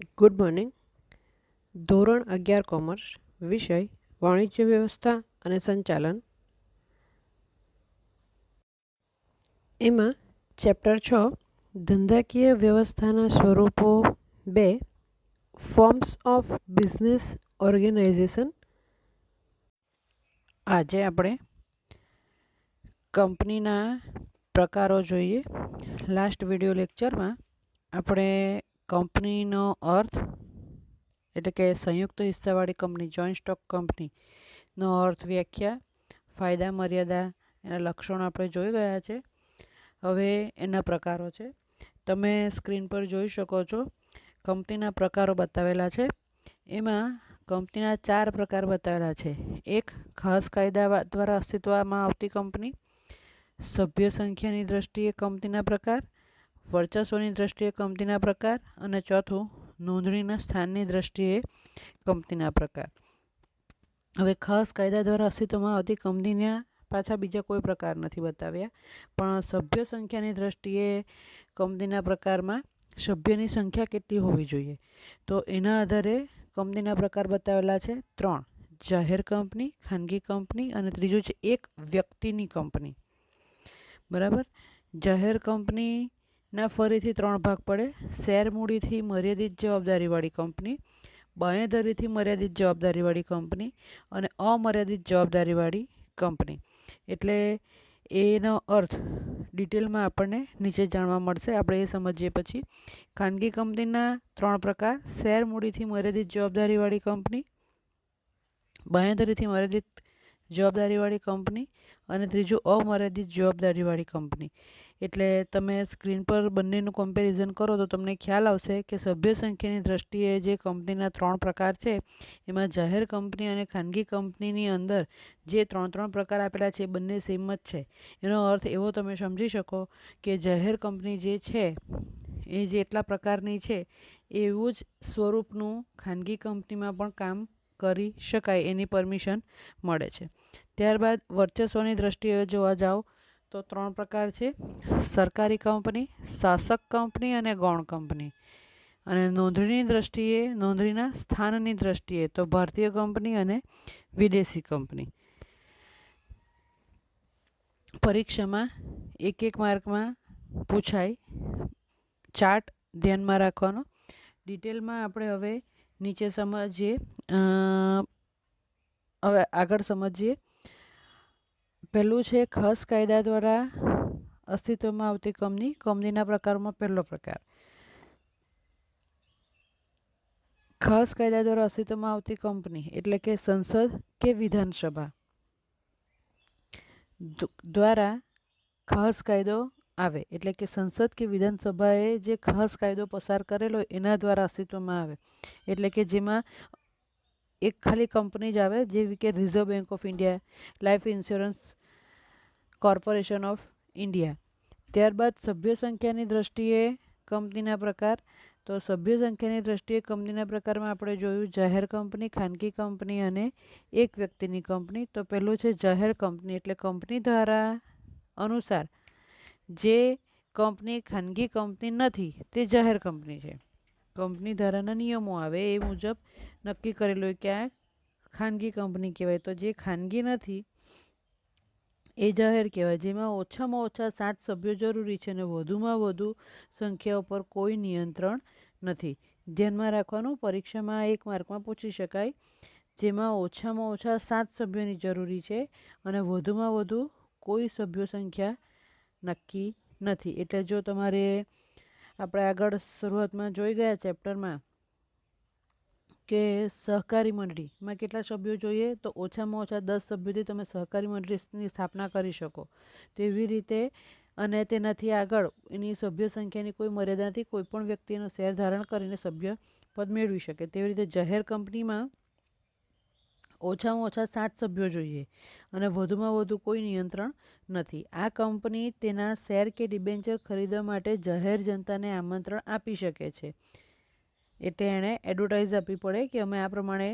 Good morning. ધોરણ 11 commerce, વિષય વાણિજ્ય વ્યવસ્થા અને સંચાલન. એમાં ચેપ્ટર 6 ધંધાકીય વ્યવસ્થાના સ્વરૂપો 2 ફોર્મ્સ ઓફ બિઝનેસ ઓર્ગેનાઇઝેશન. આજે આપણે કંપનીના પ્રકારો જોઈએ. લાસ્ટ વિડિયો લેક્ચરમાં આપણે કંપનીનો અર્થ એટલે કે સંયુક્ત હિસ્સાવાળી કંપની, જોઈન્ટ સ્ટોક કંપનીનો અર્થ, વ્યાખ્યા, ફાયદા, મર્યાદા, એના લક્ષણો આપણે જોઈ ગયા છે. હવે એના પ્રકારો છે. તમે સ્ક્રીન પર જોઈ શકો છો. કંપનીના પ્રકારો બતાવેલા છે. એમાં કંપનીના 4 પ્રકાર બતાવેલા છે. એક, ખાસ કાયદા દ્વારા અસ્તિત્વમાં આવતી કંપની. સભ્ય સંખ્યાની દ્રષ્ટિએ કંપનીના પ્રકાર. વર્ચસ્વની દ્રષ્ટિએ કંપનીના પ્રકાર. અને ચોથું, નોંધણીના સ્થાનની દ્રષ્ટિએ કંપનીના પ્રકાર. હવે ખાસ કાયદા દ્વારા અસ્તિત્વમાં આવતી કંપનીના પાછા બીજા કોઈ પ્રકાર નથી બતાવ્યા, પણ સભ્ય સંખ્યાની દ્રષ્ટિએ કંપનીના પ્રકારમાં સભ્યની સંખ્યા કેટલી હોવી જોઈએ, તો એના આધારે કંપનીના પ્રકાર બતાવેલા છે 3: જાહેર કંપની, ખાનગી કંપની અને ત્રીજું છે એક વ્યક્તિની કંપની. બરાબર. જાહેર કંપનીના ફરીથી 3 ભાગ પડે: શેર મૂડીથી મર્યાદિત જવાબદારીવાળી કંપની, બાંયધરીથી મર્યાદિત જવાબદારીવાળી કંપની અને અમર્યાદિત જવાબદારીવાળી કંપની. એટલે એનો અર્થ ડિટેલમાં આપણને નીચે જાણવા મળશે. આપણે એ સમજીએ પછી. ખાનગી કંપનીના 3 પ્રકાર: શેર મૂડીથી મર્યાદિત જવાબદારીવાળી કંપની, બાંયધરીથી મર્યાદિત જવાબદારીવાળી કંપની અને ત્રીજું અમર્યાદિત જવાબદારીવાળી કંપની. એટલે તમે સ્ક્રીન પર બંનેનું કમ્પેરિઝન કરો તો તમને ખ્યાલ આવશે કે સભ્ય સંખ્યાની દ્રષ્ટિએ જે કંપનીના 3 પ્રકાર છે, એમાં જાહેર કંપની અને ખાનગી કંપનીની અંદર જે 3 પ્રકાર આપેલા છે એ બંને સેમ જ છે. એનો અર્થ એવો તમે સમજી શકો કે જાહેર કંપની જે છે એ જેટલા પ્રકારની છે એવું જ સ્વરૂપનું ખાનગી કંપનીમાં પણ કામ કરી શકાય, એની પરમિશન મળે છે. ત્યારબાદ વર્ચસ્વની દ્રષ્ટિએ જોવા જાઓ તો 3 પ્રકાર છે: સરકારી કંપની, શાસક કંપની અને ગૌણ કંપની. અને નોંધણીની દ્રષ્ટિએ, નોંધણીના સ્થાનની દ્રષ્ટિએ તો ભારતીય કંપની અને વિદેશી કંપની. પરીક્ષામાં 1 માર્કમાં પૂછાય. ચાર્ટ ધ્યાનમાં રાખવાનો. ડિટેલમાં આપણે હવે નીચે સમજીએ. હવે આગળ સમજીએ. પહેલું છે ખાસ કાયદા દ્વારા અસ્તિત્વમાં આવતી કંપની. કંપનીના પ્રકારોમાં પહેલો પ્રકાર: ખાસ કાયદા દ્વારા અસ્તિત્વમાં આવતી કંપની એટલે કે સંસદ કે વિધાનસભા દ્વારા ખાસ કાયદો આવે, એટલે કે સંસદ કે વિધાનસભાએ જે ખાસ કાયદો પસાર કરેલો હોય એના દ્વારા અસ્તિત્વમાં આવે. એટલે કે જેમાં એક ખાલી કંપની જ આવે, જેવી કે reserve bank of India, life insurance corporation of India. ત્યારબાદ સભ્ય સંખ્યાની દ્રષ્ટિએ કંપનીના પ્રકાર. તો સભ્ય સંખ્યાની દ્રષ્ટિએ કંપનીના પ્રકારમાં આપણે જોયું જાહેર કંપની, ખાનગી કંપની અને એક વ્યક્તિની કંપની. તો પહેલું છે જાહેર કંપની, એટલે કંપની દ્વારા અનુસાર જે કંપની ખાનગી કંપની નથી તે જાહેર કંપની છે. કંપની ધારાના નિયમો આવે એ મુજબ નક્કી કરેલું હોય કે આ ખાનગી કંપની કહેવાય. તો જે ખાનગી નથી એ જાહેર કહેવાય, જેમાં ઓછામાં ઓછા 7 સભ્યો જરૂરી છે અને વધુમાં વધુ સંખ્યા ઉપર કોઈ નિયંત્રણ નથી. ધ્યાનમાં રાખવાનું, પરીક્ષામાં 1 માર્કમાં પૂછી શકાય. જેમાં ઓછામાં ઓછા 7 સભ્યોની જરૂરી છે અને વધુમાં વધુ કોઈ સભ્યો સંખ્યા નક્કી નથી. એટલે જો તમારે આપણે આગળ શરૂઆતમાં જોઈ ગયા ચેપ્ટરમાં કે સહકારી મંડળીમાં કેટલા સભ્યો જોઈએ, તો ઓછામાં ઓછા 10 સભ્યોથી તમે સહકારી મંડળીની સ્થાપના કરી શકો. તેવી રીતે અને તેનાથી આગળ એની સભ્ય સંખ્યાની કોઈ મર્યાદા નથી. કોઈ પણ વ્યક્તિ એનો શેર ધારણ કરીને સભ્ય પદ મેળવી શકે. તેવી રીતે જાહેર કંપનીમાં ઓછામાં ઓછા 7 સભ્યો જોઈએ અને વધુમાં વધુ કોઈ નિયંત્રણ નથી. આ કંપની તેના શેર કે ડિબેન્ચર ખરીદવા માટે જાહેર જનતાને આમંત્રણ આપી શકે છે. એટલે એણે એડવર્ટાઇઝ આપવી પડે કે અમે આ પ્રમાણે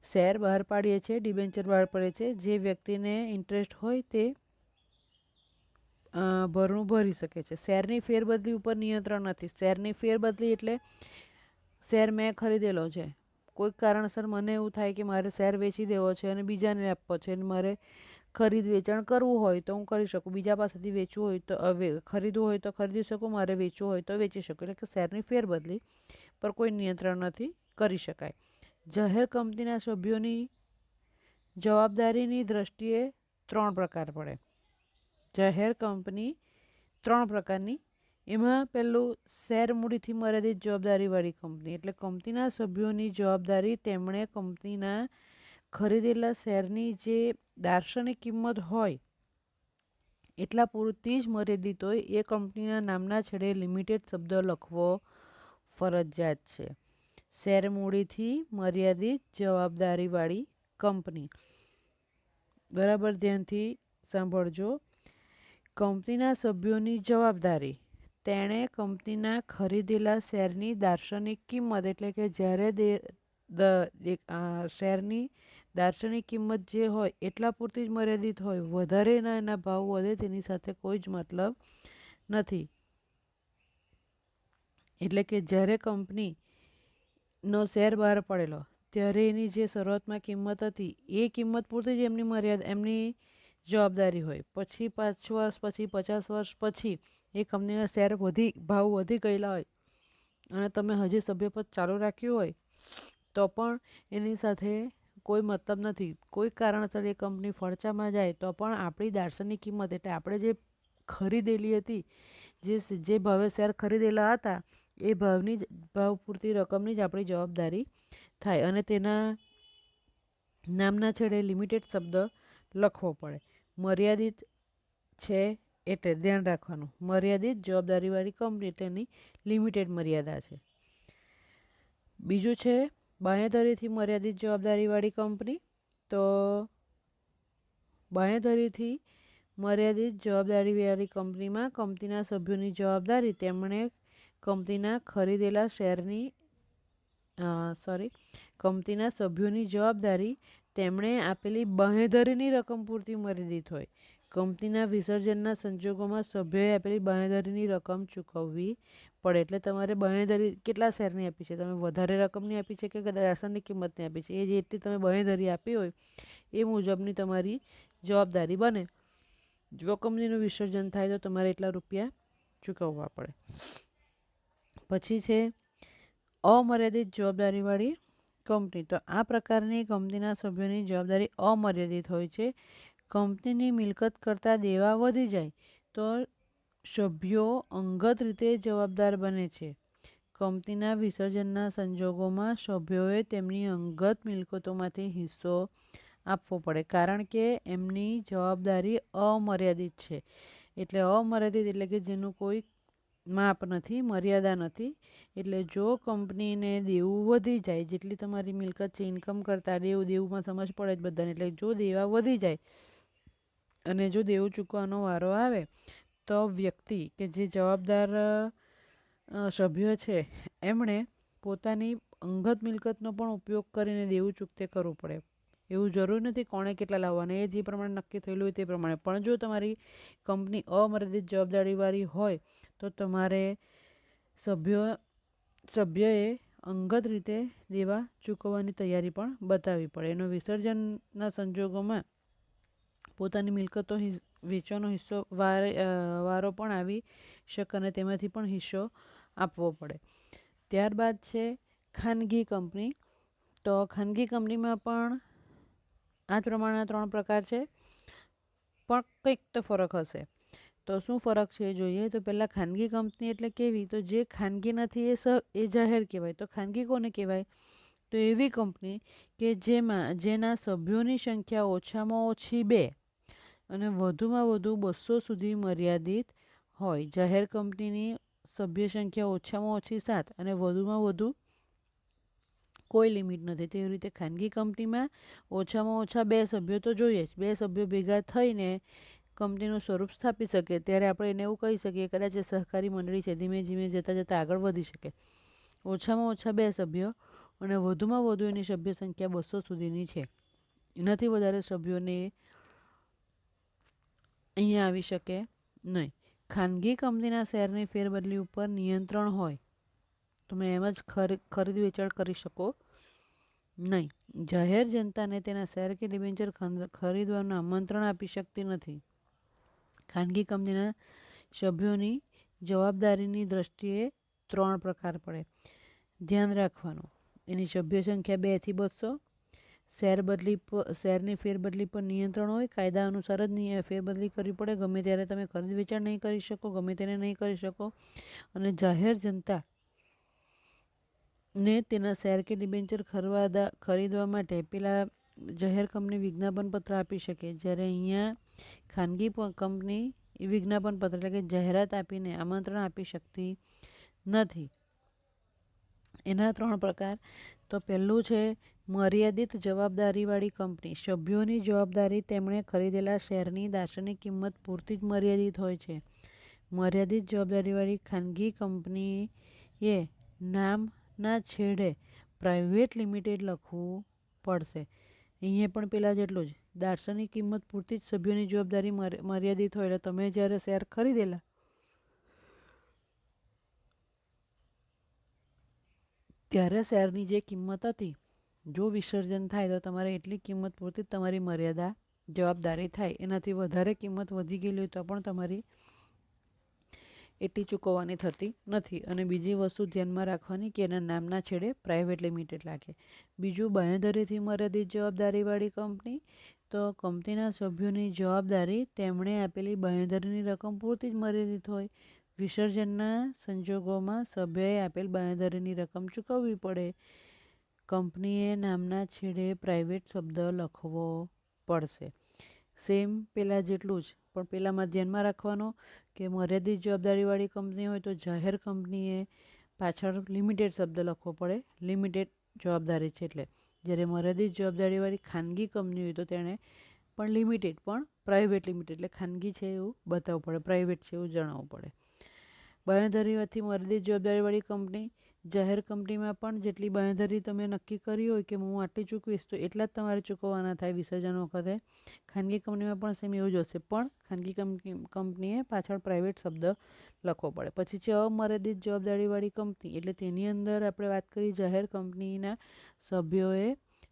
શેર બહાર પાડીએ છીએ, ડિબેન્ચર બહાર પાડીએ છીએ. જે વ્યક્તિને ઇન્ટરેસ્ટ હોય તે ભરણું ભરી શકે છે. શેરની ફેરબદલી ઉપર નિયંત્રણ નથી. શેરની ફેરબદલી એટલે શેર મેં ખરીદેલો છે, કોઈક કારણસર મને એવું થાય કે મારે શેર વેચી દેવો છે અને બીજાને આપવો છે અને મારે ખરીદ વેચાણ કરવું હોય તો હું કરી શકું, બીજા પાસેથી વેચવું હોય તો ખરીદવું હોય તો ખરીદી શકું, મારે વેચવું હોય તો વેચી શકું. એટલે કે શેરની ફેરબદલી પર કોઈ નિયંત્રણ નથી કરી શકાય. જાહેર કંપનીના સભ્યોની જવાબદારીની દ્રષ્ટિએ 3 પ્રકાર પડે. જાહેર કંપની 3 પ્રકારની. એમાં પહેલું શેર મૂડીથી મર્યાદિત જવાબદારીવાળી કંપની. એટલે કંપનીના સભ્યોની જવાબદારી તેમણે કંપનીના ખરીદેલા શેરની જે દાર્શનિક કિંમત હોય એટલા પૂરતી જ મર્યાદિત હોય એ કંપનીના નામના છેડે લિમિટેડ શબ્દ લખવો ફરજિયાત છે. શેર મૂડીથી મર્યાદિત જવાબદારીવાળી કંપની. બરાબર ધ્યાનથી સાંભળજો. કંપનીના સભ્યોની જવાબદારી તેણે કંપનીના ખરીદેલા શેરની દાર્શનિક કિંમત, એટલે કે જ્યારે શેરની દાર્શનિક કિંમત જે હોય એટલા પૂરતી જ મર્યાદિત હોય, વધારેના એના ભાવ વધે તેની સાથે કોઈ જ મતલબ નથી. એટલે કે જ્યારે કંપનીનો શેર બહાર પડેલો ત્યારે એની જે શરૂઆતમાં કિંમત હતી એ કિંમત પૂરતી જ એમની જવાબદારી હોય. પછી 5 વર્ષ પછી, 50 વર્ષ પછી એ કંપનીના શેર ભાવ વધી ગયેલા હોય અને તમે હજી સભ્યપદ ચાલુ રાખ્યું હોય તો પણ એની સાથે કોઈ મતલબ નથી. કોઈ કારણસર એ કંપની ફડચામાં જાય તો પણ આપણી દાર્શનિક કિંમત, એટલે આપણે જે ખરીદેલી હતી, જે ભાવે શેર ખરીદેલા હતા એ ભાવ પૂરતી રકમની જ આપણી જવાબદારી થાય અને તેના નામના છેડે લિમિટેડ શબ્દ લખવો પડે. મર્યાદિત છે એટલે ધ્યાન રાખવાનું, મર્યાદિત જવાબદારીવાળી કંપની તેની લિમિટેડ મર્યાદા છે. બીજું છે બાંહેધરીથી મર્યાદિત જવાબદારીવાળી કંપની. તો બાંહેધરીથી મર્યાદિત જવાબદારીવાળી કંપનીમાં કંપનીના સભ્યોની જવાબદારી તેમણે કંપનીના ખરીદેલા શેરની કંપનીના સભ્યોની જવાબદારી તેમણે આપેલી બાંહેધરીની રકમ પૂરતી મર્યાદિત હોય. કંપનીના વિસર્જનના સંજોગોમાં સભ્યોએ આપેલી બાંહેધરીની રકમ ચૂકવવી પડે. એટલે તમારે બાંહેધરી કેટલા શેરની આપી છે, તમે વધારે રકમની આપી છે કે દાર્શનિક કિંમતની આપી છે, એ જેટલી તમે બાંહેધરી આપી હોય એ મુજબની તમારી જવાબદારી બને. જો કંપનીનું વિસર્જન થાય તો તમારે એટલા રૂપિયા ચૂકવવા પડે. પછી છે અમર્યાદિત જવાબદારીવાળી કંપની. તો આ પ્રકારની કંપનીના સભ્યોની જવાબદારી અમર્યાદિત હોય છે. કંપનીની મિલકત કરતાં દેવા વધી જાય તો સભ્યો અંગત રીતે જવાબદાર બને છે. કંપનીના વિસર્જનના સંજોગોમાં સભ્યોએ તેમની અંગત મિલકતોમાંથી હિસ્સો આપવો પડે, કારણ કે એમની જવાબદારી અમર્યાદિત છે. એટલે અમર્યાદિત એટલે કે જેનું કોઈ માપ નથી, મર્યાદા નથી. એટલે જો કંપનીને દેવું વધી જાય, જેટલી તમારી મિલકત છે ઇન્કમ કરતાં દેવુંમાં સમજ પડે જ બધાને, એટલે જો દેવા વધી જાય અને જો દેવું ચૂકવાનો વારો આવે તો વ્યક્તિ કે જે જવાબદાર સભ્ય છે એમણે પોતાની અંગત મિલકતનો પણ ઉપયોગ કરીને દેવું ચૂકતે કરવું પડે. એવું જરૂરી નથી કોણે કેટલા લાવવાના, એ જે પ્રમાણે નક્કી થયેલું હોય તે પ્રમાણે. પણ જો તમારી કંપની અમર્યાદિત જવાબદારીવાળી હોય તો તમારે સભ્યએ અંગત રીતે દેવા ચૂકવવાની તૈયારી પણ બતાવવી પડે. એનો વિસર્જનના સંજોગોમાં પોતાની મિલકતો વેચવાનો વારો પણ આવી શકે અને તેમાંથી પણ હિસ્સો આપવો પડે. ત્યારબાદ છે ખાનગી કંપની. તો ખાનગી કંપનીમાં પણ આ જ પ્રમાણના 3 પ્રકાર છે, પણ કંઈક તો ફરક હશે. તો શું ફરક છે એ જોઈએ. તો પહેલાં ખાનગી કંપની એટલે કેવી, તો જે ખાનગી નથી એ જાહેર કહેવાય. તો ખાનગી કોને કહેવાય, તો એવી કંપની કે જેના સભ્યોની સંખ્યા ઓછામાં ઓછી 2 અને વધુમાં વધુ 200 સુધી મર્યાદિત હોય. જાહેર કંપનીની સભ્ય સંખ્યા ઓછામાં ઓછી 7 અને વધુમાં વધુ કોઈ લિમિટ નથી. તેવી રીતે ખાનગી કંપનીમાં ઓછામાં ઓછા 2 સભ્યો તો જોઈએ જ. 2 સભ્યો ભેગા થઈને કંપનીનું સ્વરૂપ સ્થાપી શકે ત્યારે આપણે એને એવું કહી શકીએ કદાચ એ સહકારી મંડળી છે, ધીમે ધીમે જતાં આગળ વધી શકે. ઓછામાં ઓછા 2 સભ્યો અને વધુમાં વધુ એની સભ્ય સંખ્યા 200 સુધીની છે. એનાથી વધારે સભ્યોને અહીંયા આવી શકે નહીં. ખાનગી કંપનીના શેરની ફેરબદલી ઉપર નિયંત્રણ હોય તમે એમ જ ખરીદ વેચાણ કરી શકો નહીં. જાહેર જનતાને તેના શેર કે ડિબેન્ચર ખરીદવાનું આમંત્રણ આપી શકતી નથી. ખાનગી કંપનીના સભ્યોની જવાબદારીની દ્રષ્ટિએ 3 પ્રકાર પડે. ધ્યાન રાખવાનું, એની સભ્ય સંખ્યા 2 થી 200, શેરની ફેરબદલી પર નિયંત્રણ હોય, કાયદા અનુસાર જ ફેરબદલી કરવી પડે, ગમે ત્યારે તમે ખરીદ વેચાણ નહીં કરી શકો, ગમે તેને નહીં કરી શકો. અને જાહેર જનતા ને તેના શેર કે ડિબેન્ચર ખરીદવા માટે પેલા જાહેર કંપની વિજ્ઞાપન પત્ર આપી શકે, જ્યારે અહીંયા ખાનગી કંપની વિજ્ઞાપન પત્ર એટલે કે જાહેરાત આપીને આમંત્રણ આપી શકતી નથી. એના 3 પ્રકાર. તો પહેલું છે મર્યાદિત જવાબદારીવાળી કંપની. સભ્યોની જવાબદારી તેમણે ખરીદેલા શેરની દાર્શનિક કિંમત પૂરતી જ મર્યાદિત હોય છે. મર્યાદિત જવાબદારીવાળી ખાનગી કંપનીએ નામના છેડે પ્રાઇવેટ લિમિટેડ લખવું પડશે. અહીંયા પણ પેલા જેટલું જ, દાર્શનિક કિંમત પૂરતી જ સભ્યોની જવાબદારી મર્યાદિત હોય. એટલે તમે જ્યારે શેર ખરીદેલા ત્યારે શેરની જે કિંમત હતી, જો વિસર્જન થાય તો તમારે એટલી કિંમત પૂરતી જ તમારી મર્યાદા જવાબદારી થાય. એનાથી વધારે કિંમત વધી ગયેલી હોય તો પણ તમારી એટલી ચૂકવવાની થતી નથી. અને બીજી વસ્તુ ધ્યાનમાં રાખવાની કે એના નામના છેડે પ્રાઇવેટ લિમિટેડ લાગે. બીજું, બાંહેધરીથી મર્યાદિત જવાબદારીવાળી કંપની. તો કંપનીના સભ્યોની જવાબદારી તેમણે આપેલી બાંહેધરીની રકમ પૂરતી જ મર્યાદિત હોય. વિસર્જનના સંજોગોમાં સભ્યએ આપેલ બાંહેધરીની રકમ ચૂકવવી પડે. કંપનીએ નામના છેડે પ્રાઇવેટ શબ્દ લખવો પડશે. સેમ પેલા જેટલું જ, પણ પેલામાં ધ્યાનમાં રાખવાનું કે મર્યાદિત જવાબદારીવાળી કંપની હોય તો જાહેર કંપનીએ પાછળ લિમિટેડ શબ્દ લખવો પડે. લિમિટેડ જવાબદારી છે એટલે. જ્યારે મર્યાદિત જવાબદારીવાળી ખાનગી કંપની હોય તો તેણે પણ લિમિટેડ, પણ પ્રાઇવેટ લિમિટેડ એટલે ખાનગી છે એવું બતાવવું પડે, પ્રાઇવેટ છે એવું જણાવવું પડે. બાંહેધરીથી મર્યાદિત જવાબદારીવાળી કંપની. જાહેર કંપનીમાં પણ જેટલી બાંહેધરી તમે નક્કી કરી હોય કે હું આટલી ચૂકવીશ તો એટલા જ તમારે ચૂકવવાના થાય વિસર્જન વખતે. ખાનગી કંપનીમાં પણ સેમ એવું જ હશે, પણ ખાનગી કંપનીએ પાછળ પ્રાઇવેટ શબ્દ લખવો પડે. પછી છે અમર્યાદિત જવાબદારીવાળી કંપની. એટલે તેની અંદર આપણે વાત કરી જાહેર કંપનીના સભ્યોએ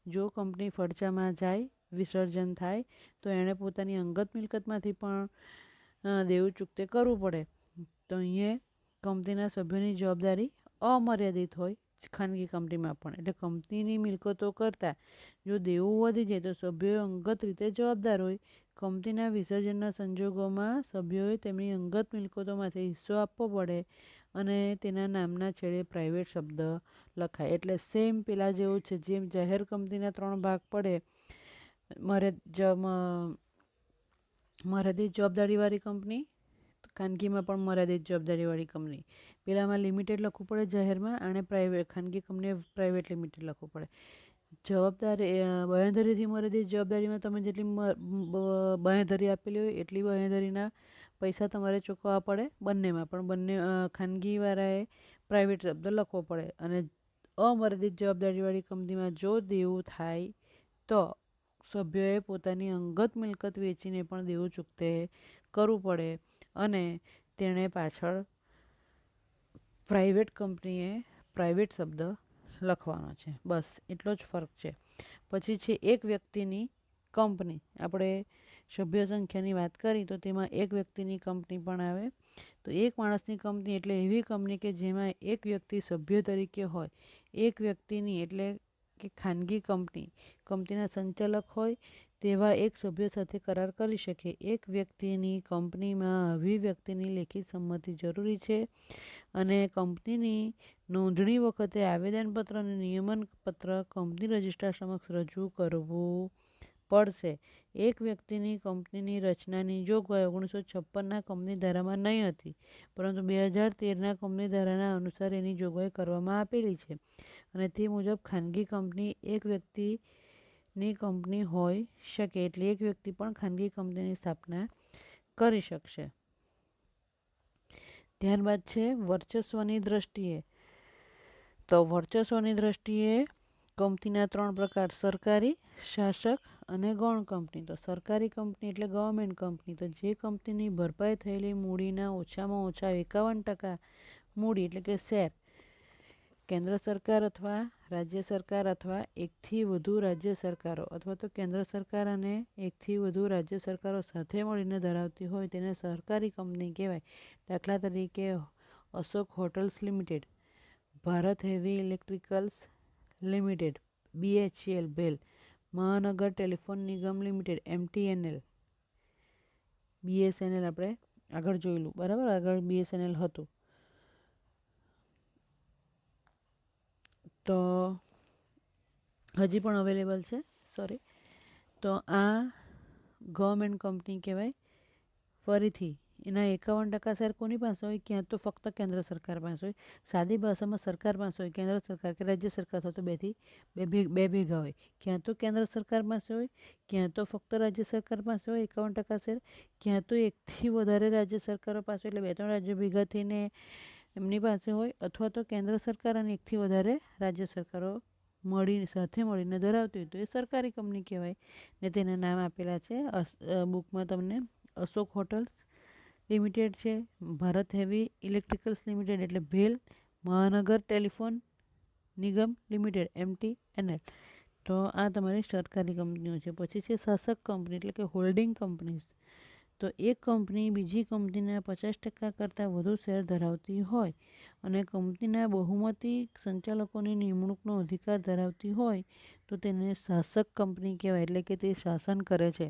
જો કંપની ફડચામાં જાય, વિસર્જન થાય તો એણે પોતાની અંગત મિલકતમાંથી પણ દેવું ચૂકતે કરવું પડે. તો અહીંયા કંપનીના સભ્યોની જવાબદારી અમર્યાદિત હોય ખાનગી કંપનીમાં પણ. એટલે કંપનીની મિલકતો કરતાં જો દેવું વધી જાય તો સભ્યોએ અંગત રીતે જવાબદાર હોય. કંપનીના વિસર્જનના સંજોગોમાં સભ્યોએ તેમની અંગત મિલકતોમાંથી હિસ્સો આપવો પડે અને તેના નામના છેડે પ્રાઇવેટ શબ્દ લખાય. એટલે સેમ પેલા જેવું છે. જેમ જાહેર કંપનીના 3 ભાગ પડે, મર્યાદિત જવાબદારીવાળી કંપની, ખાનગીમાં પણ મર્યાદિત જવાબદારીવાળી કંપની. પેલામાં લિમિટેડ લખવું પડે જાહેરમાં, અને ખાનગી કંપનીએ પ્રાઇવેટ લિમિટેડ લખવું પડે. બાંહેધરીથી મર્યાદિત જવાબદારીમાં તમે જેટલી બાંહેધરી આપેલી હોય એટલી બાંહેધરીના પૈસા તમારે ચૂકવવા પડે બંનેમાં. પણ બંને ખાનગીવાળાએ પ્રાઇવેટ શબ્દ લખવો પડે. અને અમર્યાદિત જવાબદારીવાળી કંપનીમાં જો દેવું થાય તો સભ્યોએ પોતાની અંગત મિલકત વેચીને પણ દેવું ચૂકતે કરવું પડે અને તેણે પાછળ પ્રાઇવેટ કંપનીએ પ્રાઇવેટ શબ્દ લખવાનો છે. બસ એટલો જ ફરક છે. પછી છે એક વ્યક્તિની કંપની. આપણે સભ્ય સંખ્યાની વાત કરી તો તેમાં એક વ્યક્તિની કંપની પણ આવે. તો એક માણસની કંપની એટલે એવી કંપની કે જેમાં એક વ્યક્તિ સભ્ય તરીકે હોય. એક વ્યક્તિની એટલે કે ખાનગી કંપનીના સંચાલક હોય તેવા એક સભ્ય સાથે કરાર કરી શકે. એક વ્યક્તિની કંપનીમાં આવી વ્યક્તિની લેખિત સંમતિ જરૂરી છે અને કંપનીની નોંધણી વખતે આવેદનપત્ર અને નિયમનપત્ર કંપની રજિસ્ટ્રાર સમક્ષ રજૂ કરવું પડશે. એક વ્યક્તિની કંપનીની રચનાની જોગવાઈ 1956ના કંપની ધારામાં નહીં હતી, પરંતુ 2013ના કંપની ધારાના અનુસાર એની જોગવાઈ કરવામાં આપેલી છે. અને તે મુજબ ખાનગી કંપની એક વ્યક્તિની કંપની હોઈ શકે. એટલે એક વ્યક્તિ પણ ખાનગી કંપનીની સ્થાપના કરી શકશે. ત્યારબાદ છે વર્ચસ્વની દ્રષ્ટિએ. તો વર્ચસ્વની દ્રષ્ટિએ કંપનીના 3 પ્રકાર: સરકારી, શાસક અને ગૌણ કંપની. તો સરકારી કંપની એટલે ગવર્મેન્ટ કંપની. તો જે કંપનીની ભરપાઈ થયેલી મૂડીના ઓછામાં ઓછા 51% મૂડી એટલે કે શેર કેન્દ્ર સરકાર અથવા રાજ્ય સરકાર અથવા એકથી વધુ રાજ્ય સરકારો અથવા તો કેન્દ્ર સરકાર અને એકથી વધુ રાજ્ય સરકારો સાથે મળીને ધરાવતી હોય તેને સહકારી કંપની કહેવાય. દાખલા તરીકે Ashok hotels limited, Bharat heavy electricals limited BHEL બેલ, મહાનગર ટેલિફોન નિગમ લિમિટેડ MTNL, BSNL આપણે આગળ જોયેલું બરાબર, આગળ BSNL હતું. તો હજી પણ અવેલેબલ છે, સોરી. તો આ ગવર્મેન્ટ કંપની કહેવાય. ફરીથી એના 51% શેર કોની પાસે હોય? ક્યાં તો ફક્ત કેન્દ્ર સરકાર પાસે હોય. સાદી ભાષામાં સરકાર પાસે હોય, કેન્દ્ર સરકાર કે રાજ્ય સરકાર થતો બેથી બે ભેગા હોય. ક્યાં તો કેન્દ્ર સરકાર પાસે હોય, ક્યાં તો ફક્ત રાજ્ય સરકાર પાસે હોય 51% શેર, ક્યાં તો એકથી વધારે રાજ્ય સરકારો પાસે એટલે 2-3 રાજ્યો ભેગા થઈને એમની પાસે હોય, અથવા તો કેન્દ્ર સરકાર અને એકથી વધારે રાજ્ય સરકારો સાથે મળીને ધરાવતી હોય તો એ સરકારી કંપની કહેવાય. ને તેના નામ આપેલા છે બુકમાં તમને. અશોક હોટલ્સ લિમિટેડ છે, ભારત હેવી ઇલેક્ટ્રિકલ્સ લિમિટેડ એટલે ભેલ, મહાનગર ટેલિફોન નિગમ લિમિટેડ MTNL. તો આ તમારી સરકારી કંપનીઓ છે. પછી છે શાસક કંપની એટલે કે હોલ્ડિંગ કંપનીઝ. તો એક કંપની બીજી કંપનીના 50% કરતાં વધુ શેર ધરાવતી હોય અને કંપનીના બહુમતી સંચાલકોની નિમણૂકનો અધિકાર ધરાવતી હોય તો તેને શાસક કંપની કહેવાય. એટલે કે તે શાસન કરે છે.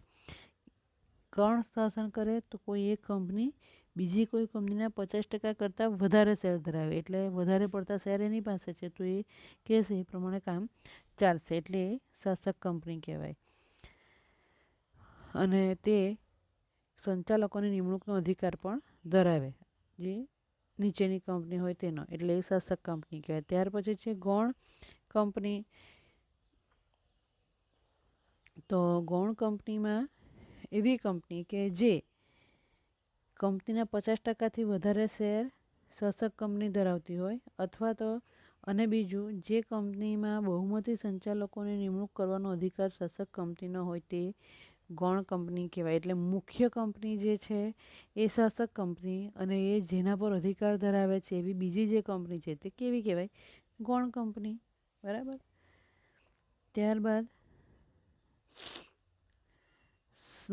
કોણ શાસન કરે? તો કોઈ એક કંપની બીજી કોઈ કંપનીના 50% કરતાં વધારે શેર ધરાવે એટલે વધારે પડતા શેર એની પાસે છે તો એ કહેશે એ પ્રમાણે કામ ચાલશે એટલે એ શાસક કંપની કહેવાય. અને તે સંચાલકોની નિમણૂકનો અધિકાર પણ ધરાવે જે નીચેની કંપની હોય તેનો એટલે એ શાસક કંપની કહેવાય. ત્યાર પછી છે ગૌણ કંપની. તો ગૌણ કંપનીમાં એવી કંપની કે જે કંપનીના 50%થી વધારે શેર શાસક કંપની ધરાવતી હોય અથવા તો અને બીજું જે કંપનીમાં બહુમતી સંચાલકોની નિમણૂક કરવાનો અધિકાર શાસક કંપનીનો હોય તે ગૌણ કંપની કહેવાય. એટલે મુખ્ય કંપની જે છે એ શાસક કંપની અને એ જેના પર અધિકાર ધરાવે છે એવી બીજી જે કંપની છે તે કેવી કહેવાય? ગૌણ કંપની. બરાબર. ત્યારબાદ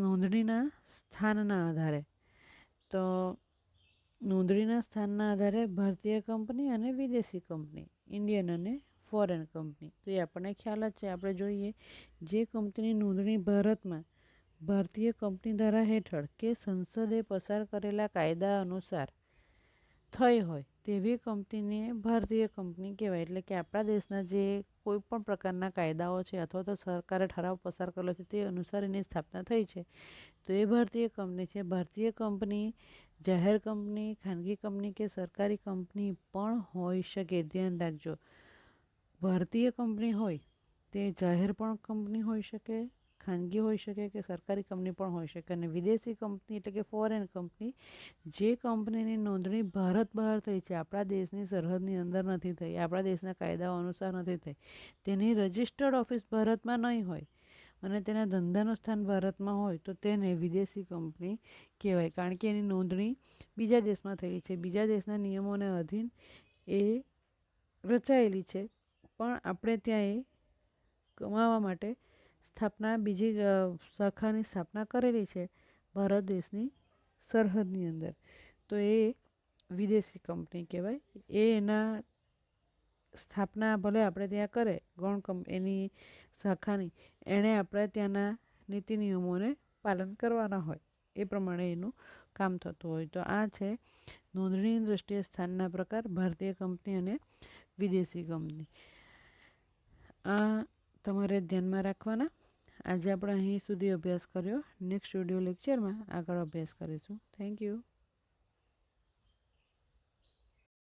નોંધણીના સ્થાનના આધારે. તો નોંધણીના સ્થાનના આધારે ભારતીય કંપની અને વિદેશી કંપની, ઇન્ડિયન અને ફોરેન કંપની. તો એ આપણને ખ્યાલ જ છે. આપણે જોઈએ જે કંપનીની નોંધણી ભારતમાં ભારતીય કંપની ધારા હેઠળ કે સંસદે પસાર કરેલા કાયદા અનુસાર થઈ હોય તેવી કંપનીને ભારતીય કંપની કહેવાય. એટલે કે આપણા દેશના જે કોઈ પણ પ્રકારના કાયદાઓ છે અથવા તો સરકારે ઠરાવ પસાર કરેલો છે તે અનુસાર એની સ્થાપના થઈ છે તો એ ભારતીય કંપની છે. ભારતીય કંપની જાહેર કંપની, ખાનગી કંપની કે સરકારી કંપની પણ હોઈ શકે. ધ્યાન રાખજો, ભારતીય કંપની હોય તે જાહેર પણ કંપની હોઈ શકે, ખાનગી હોઈ શકે કે સરકારી કંપની પણ હોઈ શકે. અને વિદેશી કંપની એટલે કે ફોરેન કંપની જે કંપનીની નોંધણી ભારત બહાર થઈ છે, આપણા દેશની સરહદની અંદર નથી થઈ, આપણા દેશના કાયદાઓ અનુસાર નથી થઈ, તેની રજિસ્ટર્ડ ઓફિસ ભારતમાં નહીં હોય અને તેના ધંધાનું સ્થાન ભારતમાં હોય તો તેને વિદેશી કંપની કહેવાય. કારણ કે એની નોંધણી બીજા દેશમાં થયેલી છે, બીજા દેશના નિયમોને અધીન એ રચાયેલી છે પણ આપણે ત્યાં એ કમાવા માટે બીજી શાખાની સ્થાપના કરેલી છે ભારત દેશની સરહદની અંદર તો એ વિદેશી કંપની કહેવાય. એના સ્થાપના ભલે આપણે ત્યાં કરે એની શાખાની, એણે આપણે ત્યાંના નીતિ નિયમોને પાલન કરવાના હોય એ પ્રમાણે એનું કામ થતું હોય. તો આ છે નોંધણીની દ્રષ્ટિએ સ્થાનના પ્રકાર, ભારતીય કંપની અને વિદેશી કંપની. આ તમારે ધ્યાનમાં રાખવાના. આજે આપણે અહીં સુધી અભ્યાસ કર્યો. નેક્સ્ટ વિડીયો લેક્ચરમાં આગળ અભ્યાસ કરીશું. Thank you.